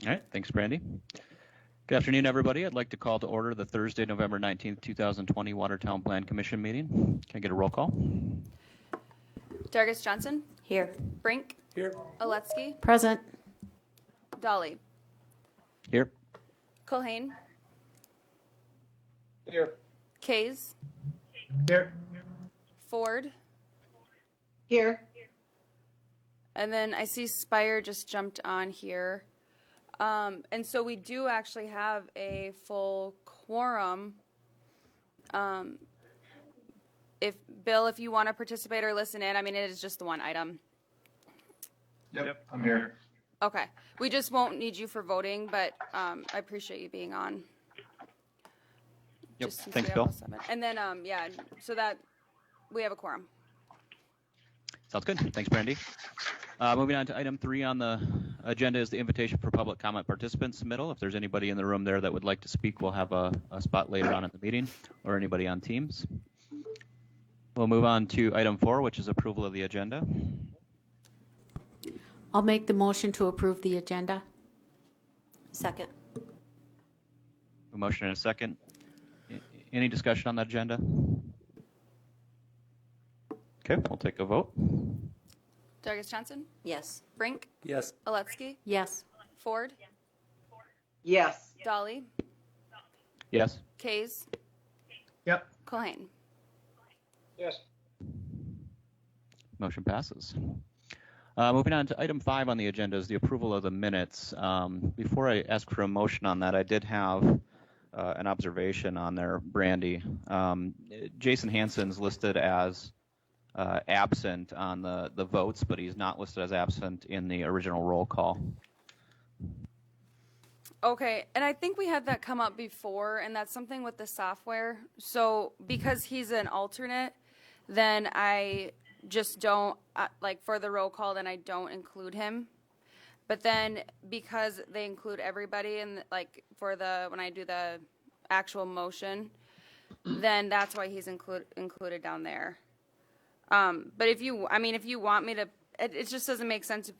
All right, thanks, Brandy. Good afternoon, everybody. I'd like to call to order the Thursday, November 19th, 2020 Watertown Plan Commission meeting. Can I get a roll call? Dargis Johnson. Here. Brink. Here. Oletsky. Present. Dolly. Here. Culhane. Here. Kays. Here. Ford. Here. And then I see Spire just jumped on here. And so we do actually have a full quorum. If Bill, if you want to participate or listen in, I mean, it is just the one item. Yep, I'm here. Okay. We just won't need you for voting, but I appreciate you being on. Yep. Just since Thanks, we have Bill. all 7. And then, yeah, so that we have a quorum. Sounds good. Thanks, Brandy. Moving on to item 3 on the agenda is the invitation for public comment participants submittal. If there's anybody in the room there that would like to speak, we'll have a spot later on in the meeting, or anybody on Teams. We'll move on to item 4, which is approval of the agenda. I'll make the motion to approve the agenda. Second. A motion and a second. Any discussion on that agenda? Okay, we'll take a vote. Dargis Johnson. Yes. Brink. Yes. Oletsky. Yes. Ford. Yes. Dolly. Yes. Kays. Yep. Culhane. Yes. Motion passes. Moving on to item 5 on the agenda is the approval of the minutes. Before I ask for a motion on that, I did have an observation on there, Brandy. Jason Hansen's listed as absent on the votes, but he's not listed as absent in the original roll call. Okay, and I think we had that come up before, and that's something with the software. So because he's an alternate, then I just don't, like for the roll call, then I don't include him. But then because they include everybody, and like for the, when I do the actual motion, then that's why he's included down there. But if you, I mean, if you want me to, it just doesn't make sense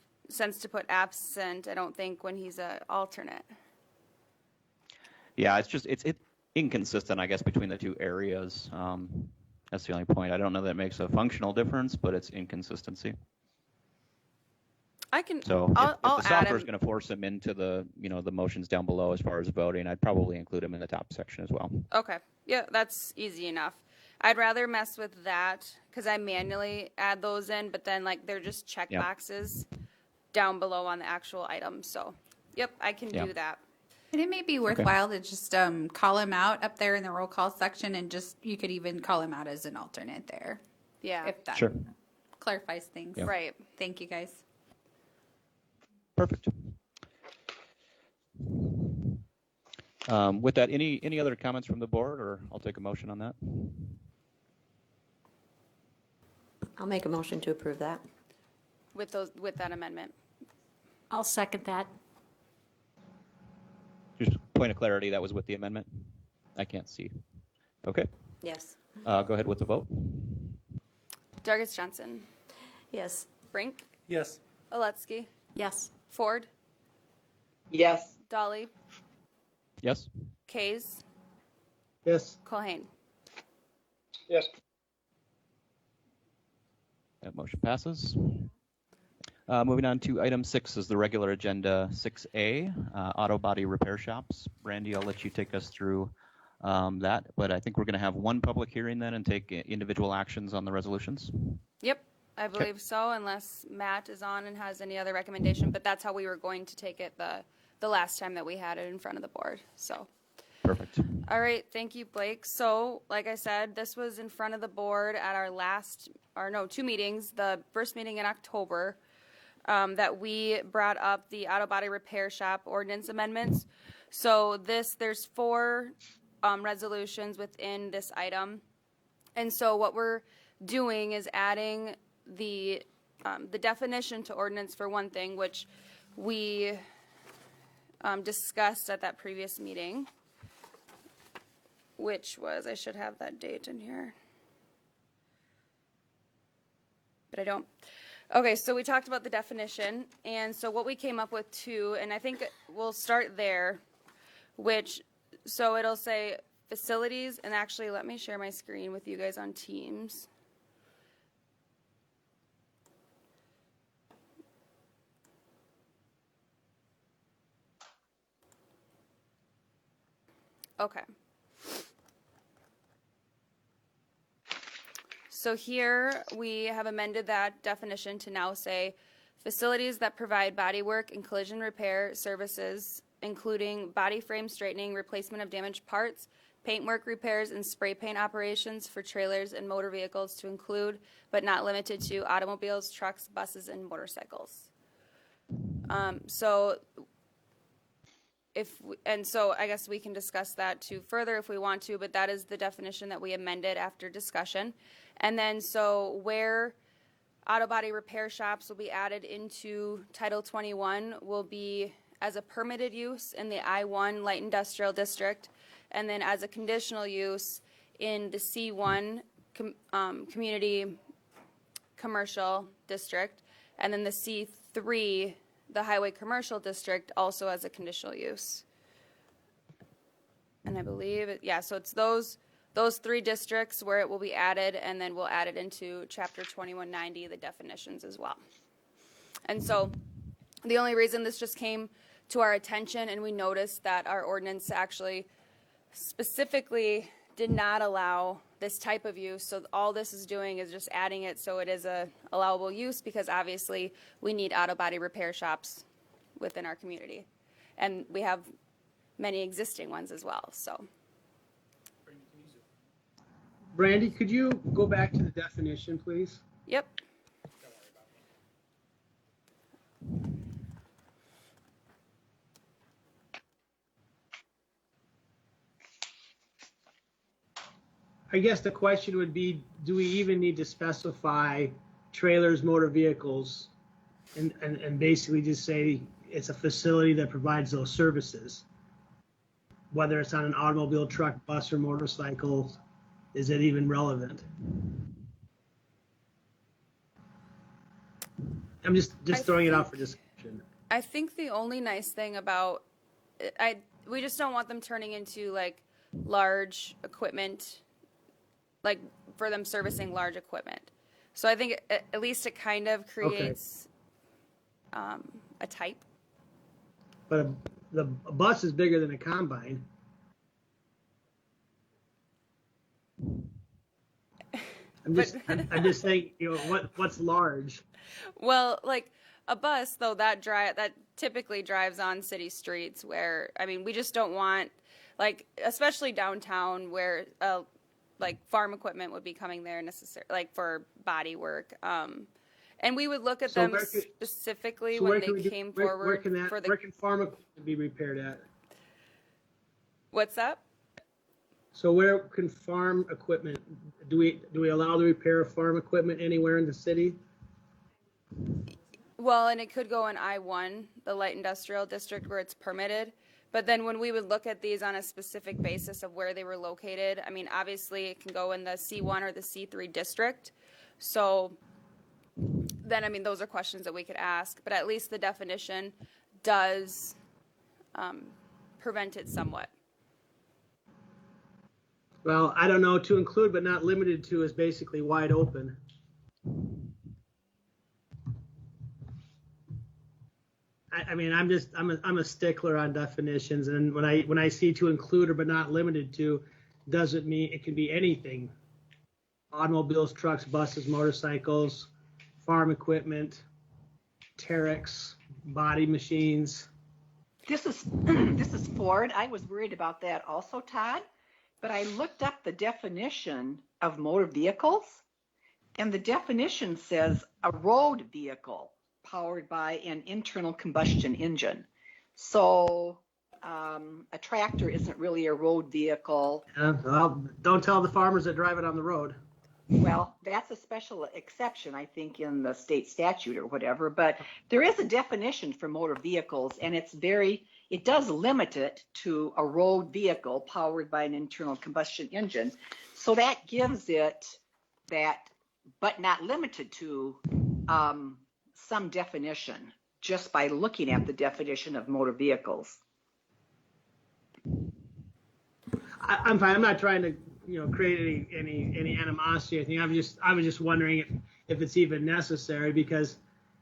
to put absent, I don't think, when he's an alternate. Yeah, it's inconsistent, I guess, between the two areas. That's the only point. I don't know that it makes a functional difference, but it's inconsistency. I can. So I'll if the add software is him. going to force him into the the motions down below as far as voting, I'd probably include him in the top section as well. Okay. Yeah, that's easy enough. I'd rather mess with that because I manually add those in, but then like they're just check Yeah. boxes down below on the actual item. So, yep, I can Yeah. do that. And it may be worthwhile to just call him out up there in the roll call section, and just you could even call him out as an alternate there, Yeah. if that Sure. clarifies things. Yeah. Right. Thank you, guys. Perfect. With that, any other comments from the board, or I'll take a motion on that? I'll make a motion to approve that. With that amendment. I'll second that. Just point of clarity, that was with the amendment? I can't see. Okay. Yes. Go ahead with the vote. Dargis Johnson. Yes. Brink. Yes. Oletsky. Yes. Ford. Yes. Dolly. Yes? Kays. Yes. Culhane. Yes. That motion passes. Moving on to item 6 is the regular agenda 6A, auto body repair shops. Brandy, I'll let you take us through that, but I think we're going to have one public hearing then and take individual actions on the resolutions. Yep, I believe so, unless Matt is on and has any other recommendation. But that's how we were going to take it the last time that we had it in front of the board. So. Perfect. All right, thank you, Blake. So, like I said, this was in front of the board at our 2 meetings. The first meeting in October, that we brought up the auto body repair shop ordinance amendments. So there's 4 resolutions within this item. And so what we're doing is adding the definition to ordinance for one thing, which we discussed at that previous meeting, which was, I should have that date in here, but I don't. Okay, so we talked about the definition, and so what we came up with too, and I think we'll start there, so it'll say facilities, and actually let me share my screen with you guys on Teams. Okay. So here we have amended that definition to now say facilities that provide bodywork and collision repair services, including body frame straightening, replacement of damaged parts, paintwork repairs, and spray paint operations for trailers and motor vehicles to include, but not limited to, automobiles, trucks, buses, and motorcycles. So I guess we can discuss that too further if we want to, but that is the definition that we amended after discussion. And then so where auto body repair shops will be added into Title 21 will be as a permitted use in the I-1 Light Industrial District, and then as a conditional use in the C1 Community Commercial District, and then the C3, the Highway Commercial District, also as a conditional use. And I believe, so it's those three districts where it will be added, and then we'll add it into Chapter 2190, the definitions as well. And so the only reason this just came to our attention, and we noticed that our ordinance actually specifically did not allow this type of use, so all this is doing is just adding it so it is a allowable use, because obviously we need auto body repair shops within our community, and we have many existing ones as well. So Brandy, could you go back to the definition, please? yep. I guess the question would be, do we even need to specify trailers, motor vehicles, and basically just say it's a facility that provides those services? Whether it's on an automobile, truck, bus, or motorcycle, is it even relevant? I'm just throwing it out for discussion. I think the only nice thing about we just don't want them turning into like large equipment, like for them servicing large equipment. So I think at least it kind of creates a type. But a bus is bigger than a combine. I'm just saying, what's large? Well, like a bus though, that typically drives on city streets where, I mean, we just don't want, like, especially downtown where like farm equipment would be coming there like for body work. And we would look at them specifically when they came forward. Where can farm equipment be repaired at? What's that? So where can farm equipment, do we allow the repair of farm equipment anywhere in the city? Well, and it could go in I-1, the light industrial district, where it's permitted. But then when we would look at these on a specific basis of where they were located, I mean, obviously it can go in the C1 or the C3 district. So then, I mean, those are questions that we could ask. But at least the definition does prevent it somewhat. Well, I don't know, to include but not limited to is basically wide open. I mean, I'm a stickler on definitions, and when I see to include or but not limited to, doesn't mean it can be anything. Automobiles, trucks, buses, motorcycles, farm equipment, Terex, body machines. This is Ford. I was worried about that also, Todd. But I looked up the definition of motor vehicles, and the definition says a road vehicle powered by an internal combustion engine. So a tractor isn't really a road vehicle. Well, don't tell the farmers that drive it on the road. Well, that's a special exception, I think, in the state statute or whatever. But there is a definition for motor vehicles, and it does limit it to a road vehicle powered by an internal combustion engine. So that gives it that, but not limited to, some definition just by looking at the definition of motor vehicles. I'm fine. I'm not trying to, create any animosity or anything. I was just wondering if it's even necessary, because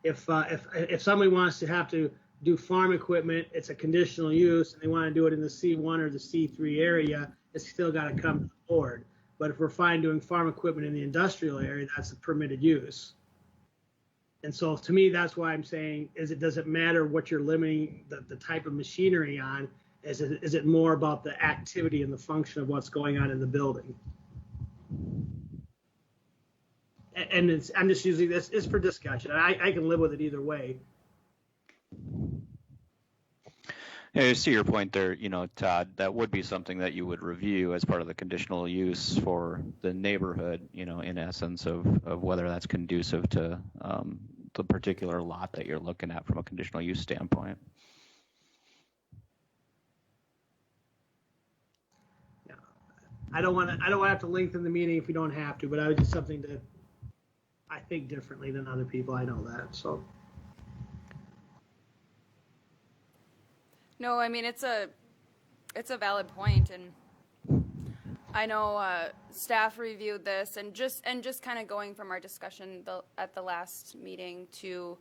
if somebody wants to have to do farm equipment, it's a conditional use, and they want to do it in the C1 or the C3 area, it's still got to come to the board. But if we're fine doing farm equipment in the industrial area, that's a permitted use. And so to me, that's why I'm saying, does it matter what you're limiting the type of machinery on? Is it more about the activity and the function of what's going on in the building? And I'm just using this is for discussion. I can live with it either way. Yeah, I see your point there, Todd. That would be something that you would review as part of the conditional use for the neighborhood, in essence of whether that's conducive to the particular lot that you're looking at from a conditional use standpoint. Yeah. I don't want to have to lengthen the meeting if we don't have to, but I would just something to, I think differently than other people. I know that, so. No, I mean, it's a valid point, and I know staff reviewed this, and just kind of going from our discussion at the last meeting to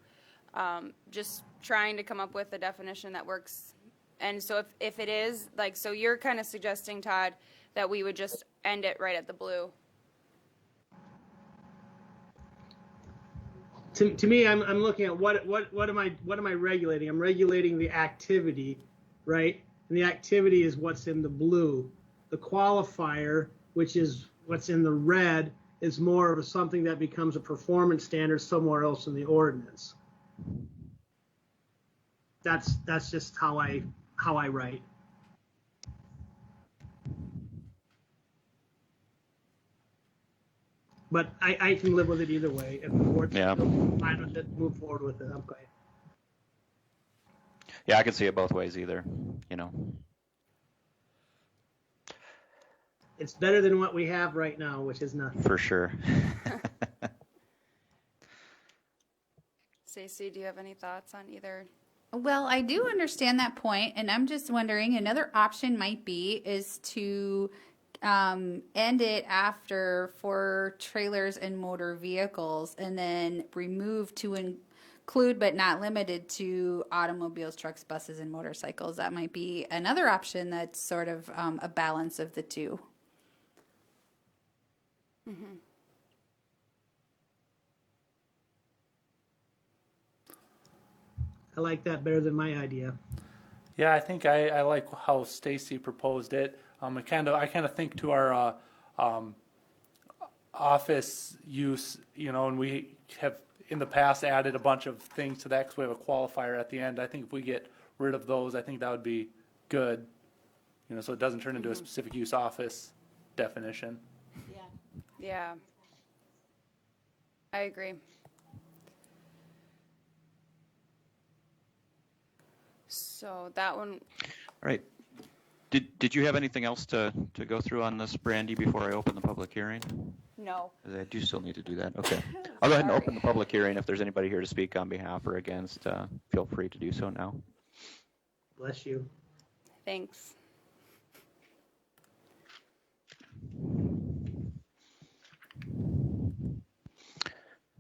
just trying to come up with a definition that works. And so if it is, so you're kind of suggesting, Todd, that we would just end it right at the blue. To me, I'm looking at what am I regulating? I'm regulating the activity, right? And the activity is what's in the blue. The qualifier, which is what's in the red, is more of something that becomes a performance standard somewhere else in the ordinance. That's just how I write. But I can live with it either way. If the board's fine with it, move forward with it. I'm okay. Yeah, I can see it both ways either, It's better than what we have right now, which is nothing. For sure. Stacey, do you have any thoughts on either? Well, I do understand that point, and I'm just wondering, another option might be is to end it after for trailers and motor vehicles, and then remove to include but not limited to automobiles, trucks, buses, and motorcycles. That might be another option that's sort of a balance of the two. Mm-hmm. I like that better than my idea. Yeah, I think I like how Stacy proposed it. I kind of think to our office use, and we have in the past added a bunch of things to that because we have a qualifier at the end. I think if we get rid of those, I think that would be good, so it doesn't turn into a specific use office definition. Yeah, I agree. So that one. All right. Did you have anything else to go through on this, Brandy, before I open the public hearing? No. 'Cause I do still need to do that. Okay. I'll go ahead and open the public hearing. If there's anybody here to speak on behalf or against, feel free to do so now. Bless you. Thanks.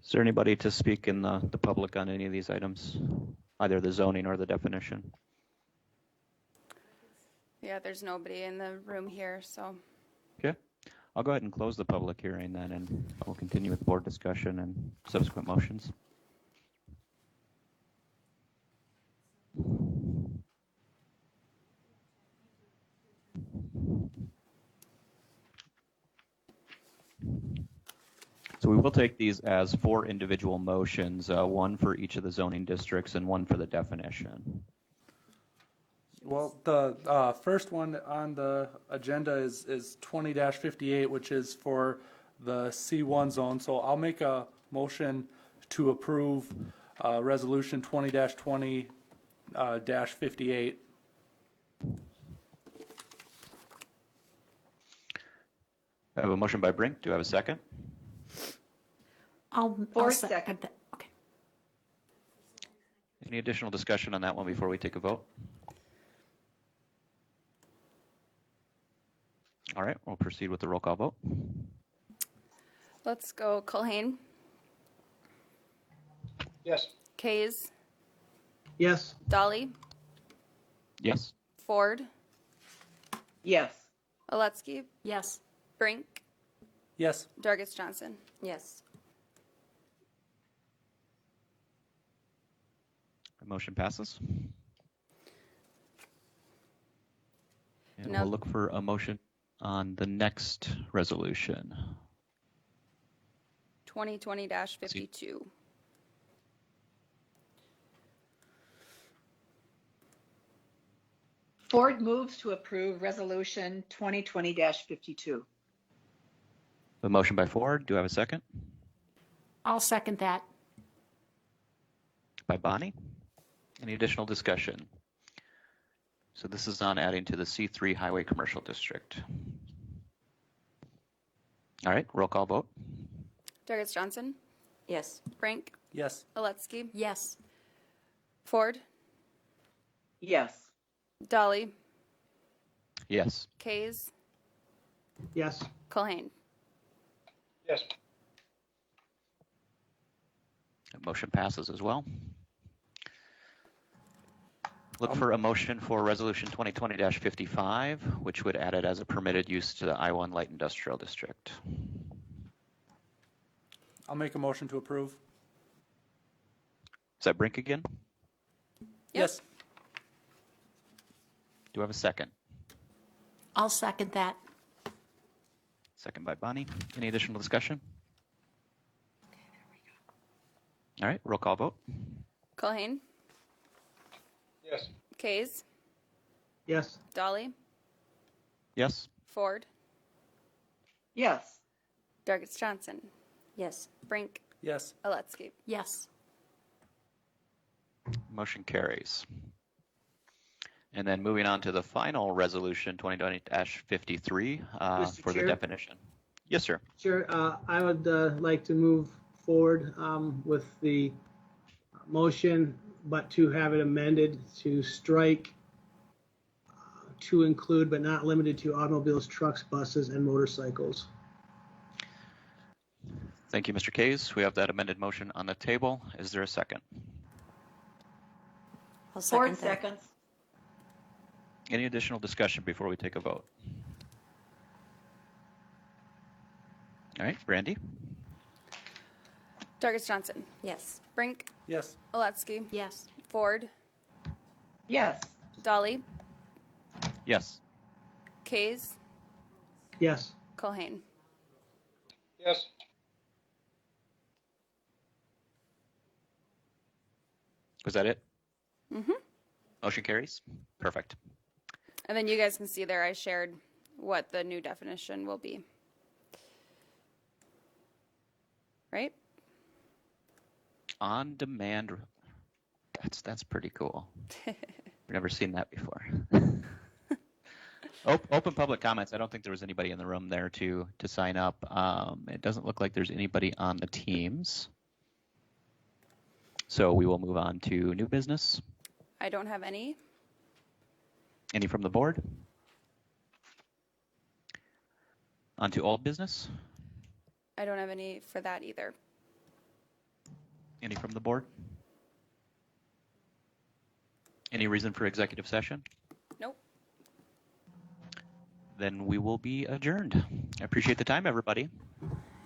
Is there anybody to speak in the public on any of these items, either the zoning or the definition? Yeah, there's nobody in the room here, so. Okay. I'll go ahead and close the public hearing then, and we'll continue with board discussion and subsequent motions. So we will take these as 4 individual motions, one for each of the zoning districts and one for the definition. Well, the first one on the agenda is 20-58, which is for the C1 zone. So I'll make a motion to approve resolution 20-20-58. I have a motion by Brink. Do I have a second? I'll For a second second. that. Okay. Any additional discussion on that one before we take a vote? All right, we'll proceed with the roll call vote. Let's go Culhane, Yes. Kays, Yes. Dolly, Yes. Ford, Yes. Aletsky, Yes. Brink, Yes. Dargis Johnson. Yes. The motion passes. And Now- we'll look for a motion on the next resolution. 2020-52. Ford moves to approve Resolution 2020-52. A motion by Ford. Do I have a second? I'll second that. By Bonnie. Any additional discussion? So this is on adding to the C3 Highway Commercial District. All right, roll call vote. Dargis Johnson, Yes. Brink, Yes. Aletsky, Yes. Ford, Yes. Dolly, Yes. Kays, Yes. Culhane. Yes. That motion passes as well. Look for a motion for Resolution 2020-55, which would add it as a permitted use to the I-1 Light Industrial District. I'll make a motion to approve. Is that Brink again? Yes. Do I have a second? I'll second that. Second by Bonnie. Any additional discussion? All right, roll call vote. Culhane, Yes. Kays, Yes. Dolly, Yes. Ford, Yes. Dargis Johnson, Yes. Brink, Yes. Aletsky. Yes. Motion carries. And then moving on to the final resolution, 2020-53, Mr. for the Chair? definition. Yes, sir. Sure. I would like to move forward with the motion, but to have it amended to strike to include but not limited to automobiles, trucks, buses, and motorcycles. Thank you, Mr. Kays. We have that amended motion on the table. Is there a second? I'll Ford second that. seconds. Any additional discussion before we take a vote? All right, Brandy? Dargis Johnson, Yes. Brink, Yes. Aletsky, Yes. Ford, Yes. Dolly, Yes. Kays, Yes. Culhane. Yes. Was that it? Mm-hmm. Motion carries? Perfect. And then you guys can see there I shared what the new definition will be. Right? On demand. That's pretty cool. We've never seen that before. Open public comments. I don't think there was anybody in the room there to sign up. It doesn't look like there's anybody on the teams. So we will move on to new business. I don't have any. Any from the board? On to old business. I don't have any for that either. Any from the board? Any reason for executive session? Nope. Then we will be adjourned. I appreciate the time, everybody.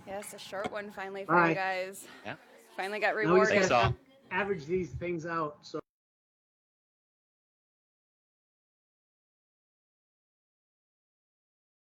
Yes, a short one finally for All you right. guys. Yeah. Finally got Now we just rewarded. Thanks, all. gotta average these things out, so.